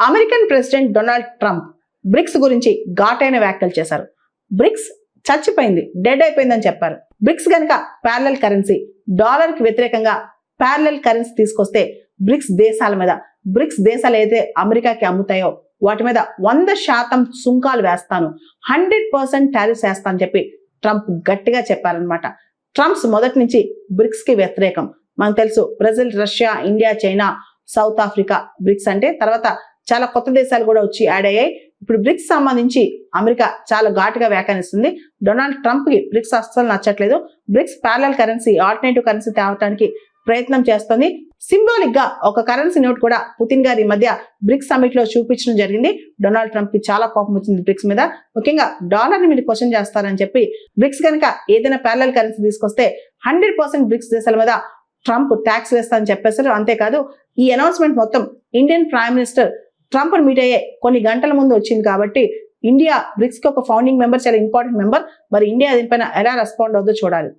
American president Donald Trump BRICS గురించి ఘాటైన వ్యాఖ్యలు చేశారు. బ్రిక్స్ చచ్చిపోయింది, డెడ్ అయిపోయిందని చెప్పారు. బ్రిక్స్ గనుక ప్యారలల్ కరెన్సీ, డాలర్ కి వ్యతిరేకంగా ప్యారలల్ కరెన్సీ తీసుకొస్తే బ్రిక్స్ దేశాలు అయితే అమెరికాకి అమ్ముతాయో వాటి మీద 100% సుంకాలు వేస్తాను, 100% టారిఫ్స్ వేస్తాను అని చెప్పి ట్రంప్ గట్టిగా చెప్పారనమాట. ట్రంప్స్ మొదటి నుంచి బ్రిక్స్ కి వ్యతిరేకం. మనకు తెలుసు, Brazil, Russia, India, China, South Africa BRICS అంటే. తర్వాత చాలా కొత్త దేశాలు కూడా వచ్చి యాడ్ అయ్యాయి. ఇప్పుడు బ్రిక్స్ సంబంధించి అమెరికా చాలా ఘాటుగా వ్యాఖ్యానిస్తుంది. డొనాల్డ్ ట్రంప్ కి బ్రిక్స్ అస్సలు నచ్చట్లేదు. BRICS parallel currency, alternative currency తేవడానికి ప్రయత్నం చేస్తుంది. సింబాలిక్ గా ఒక కరెన్సీ నోట్ కూడా పుతిన్ గారి మధ్య బ్రిక్స్ సమిట్ లో చూపించడం జరిగింది. డొనాల్డ్ ట్రంప్ కి చాలా కోపం వచ్చింది బ్రిక్స్ మీద. ముఖ్యంగా డాలర్ ని మీరు క్వశ్చన్ చేస్తారని చెప్పి బ్రిక్స్ కనుక ఏదైనా ప్యారలల్ కరెన్సీ తీసుకొస్తే 100% బ్రిక్స్ దేశాల మీద ట్రంప్ ట్యాక్స్ వేస్తారని చెప్పేశారు. అంతేకాదు, ఈ అనౌన్స్మెంట్ మొత్తం Indian prime minister Trump meet అయ్యే కొన్ని గంటల ముందు వచ్చింది కాబట్టి ఇండియా బ్రిక్స్ కి ఒక ఫౌండింగ్ మెంబర్, చాలా ఇంపార్టెంట్ మెంబర్. మరి ఇండియా దీనిపైన ఎలా రెస్పాండ్ అవుతుందో చూడాలి.